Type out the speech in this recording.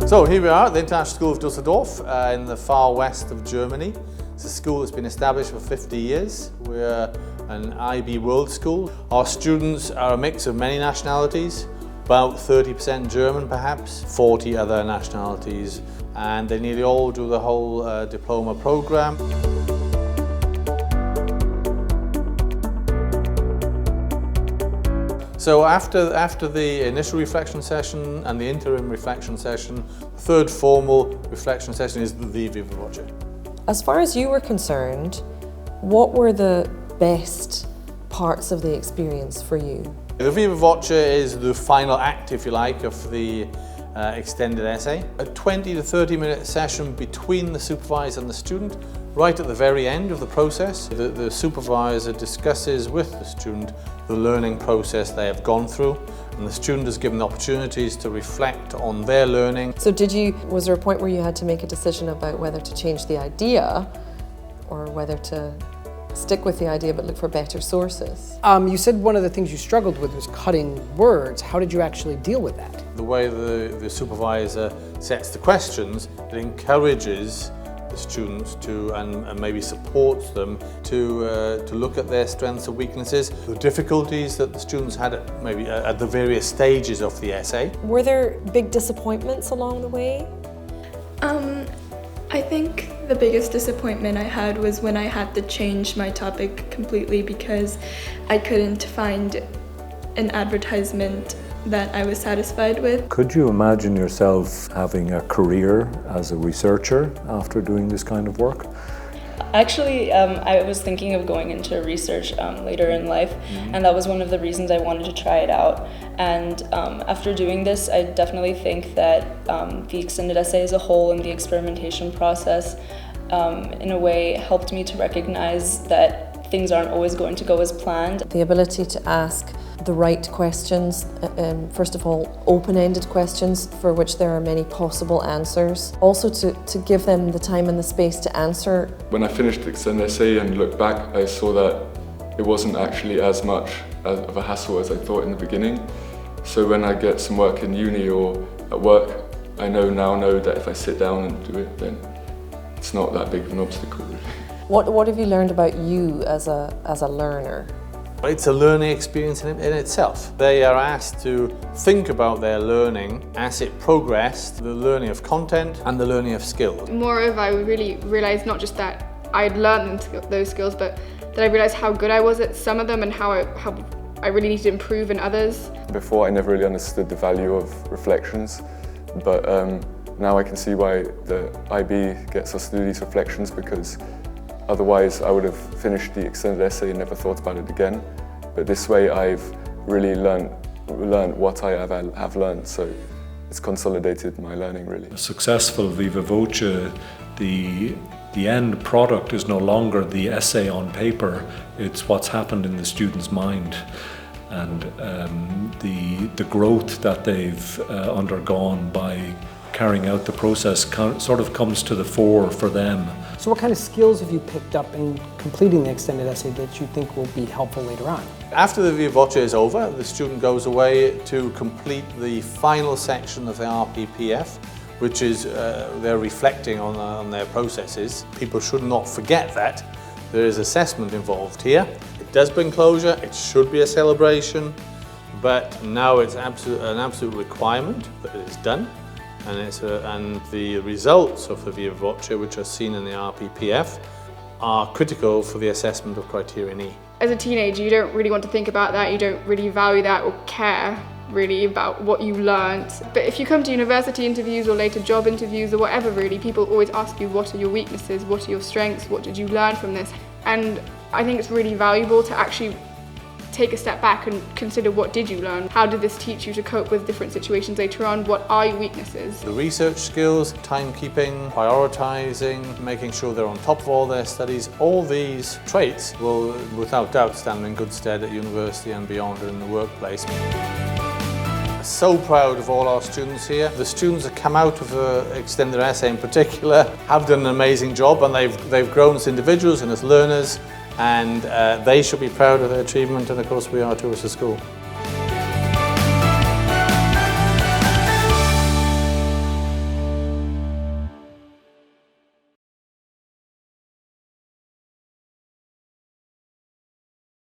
So here we are at the International School of Dusseldorf in the far west of Germany. It's a school that's been established for 50 years. We're an IB World School. Our students are a mix of many nationalities, about 30% German perhaps, 40 other nationalities, and they nearly all do the whole diploma program. So after the initial reflection session and the interim reflection session, the third formal reflection session is the Viva Voce. As far as you were concerned, what were the best parts of the experience for you? The Viva Voce is the final act, if you like, of the extended essay. A 20 to 30 minute session between the supervisor and the student, right at the very end of the process. The supervisor discusses with the student the learning process they have gone through, and the student is given opportunities to reflect on their learning. So was there a point where you had to make a decision about whether to change the idea or whether to stick with the idea but look for better sources? You said one of the things you struggled with was cutting words. How did you actually deal with that? The way the supervisor sets the questions, it encourages the students to, and maybe supports them to look at their strengths and weaknesses, the difficulties that the students had at the various stages of the essay. Were there big disappointments along the way? I think the biggest disappointment I had was when I had to change my topic completely because I couldn't find an advertisement that I was satisfied with. Could you imagine yourself having a career as a researcher after doing this kind of work? Actually, I was thinking of going into research later in life, and that was one of the reasons I wanted to try it out. And after doing this, I definitely think that the extended essay as a whole and the experimentation process, in a way, helped me to recognize that things aren't always going to go as planned. The ability to ask the right questions, first of all, open-ended questions for which there are many possible answers. Also to give them the time and the space to answer. When I finished the extended essay and looked back, I saw that it wasn't actually as much of a hassle as I thought in the beginning. So when I get some work in uni or at work, I now know that if I sit down and do it, then it's not that big of an obstacle. What have you learned about you as a learner? It's a learning experience in itself. They are asked to think about their learning as it progressed, the learning of content and the learning of skills. Moreover, I really realised not just that I'd learned those skills, but that I realised how good I was at some of them and how I really need to improve in others. Before I never really understood the value of reflections, but now I can see why the IB gets us to do these reflections, because otherwise I would have finished the extended essay and never thought about it again. But this way I've really learned what I have learned, so it's consolidated my learning really. A successful Viva Voce, the end product is no longer the essay on paper, it's what's happened in the student's mind. And the growth that they've undergone by carrying out the process sort of comes to the fore for them. So what kind of skills have you picked up in completing the extended essay that you think will be helpful later on? After the Viva Voce is over, the student goes away to complete the final section of the RPPF, which is they're reflecting on their processes. People should not forget that there is assessment involved here. It does bring closure, it should be a celebration, but now it's an absolute requirement that it is done. And the results of the Viva Voce, which are seen in the RPPF, are critical for the assessment of Criterion E. As a teenager, you don't really want to think about that, you don't really value that or care really about what you learned. But if you come to university interviews or later job interviews or whatever really, people always ask you what are your weaknesses, what are your strengths, what did you learn from this? And I think it's really valuable to actually take a step back and consider what did you learn? How did this teach you to cope with different situations later on? What are your weaknesses? The research skills, timekeeping, prioritising, making sure they're on top of all their studies, all these traits will without doubt stand them in good stead at university and beyond in the workplace. So proud of all our students here. The students that come out of the extended essay in particular have done an amazing job, and they've grown as individuals and as learners, and they should be proud of their achievement, and of course we are too as a school.